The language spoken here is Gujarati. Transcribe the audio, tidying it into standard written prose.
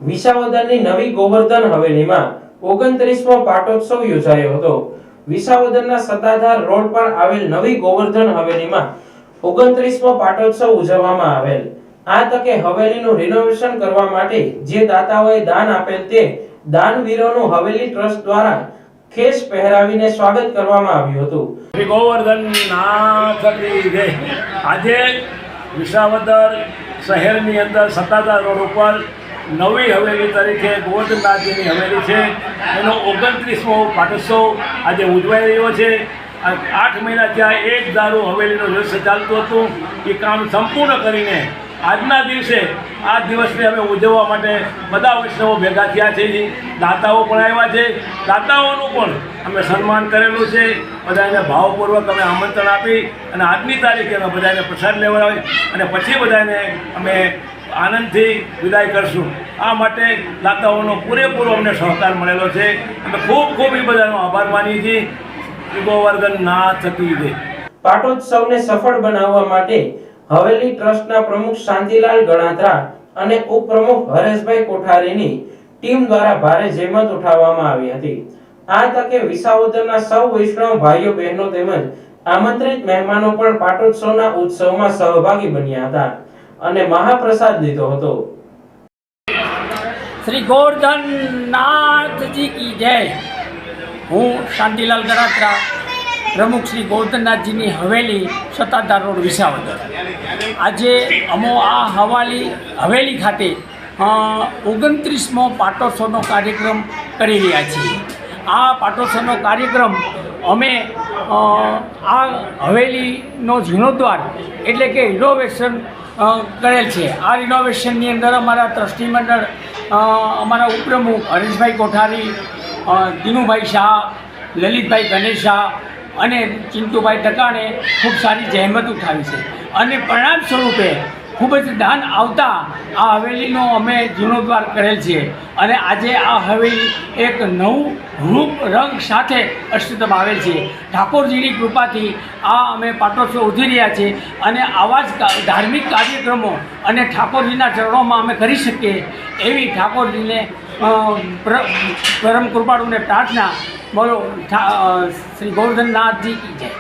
વિસાવદરની નવી ગોવર્ધન હવેલીમાં 29મો પાટોત્સવ યોજાયો હતો। વિસાવદરના સત્તાધાર રોડ પર આવેલ નવી ગોવર્ધન હવેલીમાં 29મો પાટોત્સવ ઉજવવામાં આવેલ। આ તકે હવેલીનું રિનોવેશન કરવા માટે જે દાતાઓએ દાન આપેલ તે દાનવીરોનું હવેલી ટ્રસ્ટ દ્વારા ખેસ પહેરાવીને સ્વાગત કરવામાં આવ્યું હતું। શ્રી ગોવર્ધન નાથ કી જય। આજે વિસાવદર શહેરની અંદર સત્તાધાર રોડ ઉપર નવી હવેલી તરીકે ગોવર્ધનનાથજીની હવેલી છે, એનો 29મો પાટોત્સવ આજે ઉજવાઈ રહ્યો છે। 8 મહિના ત્યાં એક દારૂ હવેલીનું રહસ્ય ચાલતું હતું, એ કામ સંપૂર્ણ કરીને આજના દિવસે આ દિવસને અમે ઉજવવા માટે બધા વૈષ્ણવો ભેગા થયા છે। દાતાઓ પણ આવ્યા છે, દાતાઓનું પણ અમે સન્માન કરેલું છે। બધાને ભાવપૂર્વક અમે આમંત્રણ આપી અને આજની તારીખે અમે બધાને પ્રસાદ લેવડાવી અને પછી બધાને અમે આનંદથી વિદાય કરશું। આ માટે દાતાઓનો પૂરેપૂરો અમને સહકાર મળેલો છે। અમે ખૂબ ખૂબ એ બધાનો આભાર માનીએ છીએ। ગોવર્ધન નાથ કી જય। પાટોત્સવને સફળ બનાવવા માટે હવેલી ટ્રસ્ટના પ્રમુખ શાંતિલાલ ગણાત્રા અને ઉપપ્રમુખ હરેશભાઈ કોઠારીની ટીમ દ્વારા ભારે જહેમત ઉઠાવવામાં આવી હતી। આ તકે વિસાવદરના સૌ વૈષ્ણવ ભાઈઓ બહેનો તેમજ આમંત્રિત મહેમાનો પણ પાટોત્સવના ઉત્સવમાં સહભાગી બન્યા હતા અને મહાપ્રસાદ લીધો હતો। શ્રી ગોવર્ધન નાથજી કી જય। હું શાંતિલાલ ગણાત્રા, પ્રમુખ શ્રી ગોવર્ધનનાથજીની હવેલી, સત્તાધાર રોડ, વિસાવદર। આજે અમો આ હવેલી ખાતે 29મો પાટોત્સવનો કાર્યક્રમ કરી રહ્યા છીએ। આ પાટોત્સવનો કાર્યક્રમ અમે આ હવેલીનો જીર્ણોદ્ધાર એટલે કે રિનોવેશન કરેલ છે। આ રિનોવેશનની અંદર અમારા ટ્રસ્ટી મંડળ, અમારા ઉપપ્રમુખ હરેશભાઈ કોઠારી, દિનુભાઈ શાહ, લલિતભાઈ ગણેશ શાહ અને ચિંતુભાઈ ટકાણે ખૂબ સારી જહેમત ઉઠાવી છે અને પરિણામ સ્વરૂપે ખૂબ જ દાન આવતા આ હવેલીનો અમે જીર્ણોદ્ધાર કરેલ છે અને આજે આ હવેલી એક નવું રૂપ રંગ સાથે અસ્તિત્વમાં આવેલ છે। ઠાકોરજીની કૃપાથી આ અમે પાટોત્સવ ઉજવી રહ્યા છીએ અને આવા જ ધાર્મિક કાર્યક્રમો અને ઠાકોરજીના ચરણોમાં અમે કરી શકીએ એવી ઠાકોરજીને પરમ કૃપાળુને પ્રાર્થના। બોલો શ્રી ગોવર્ધનનાથજી કી જય।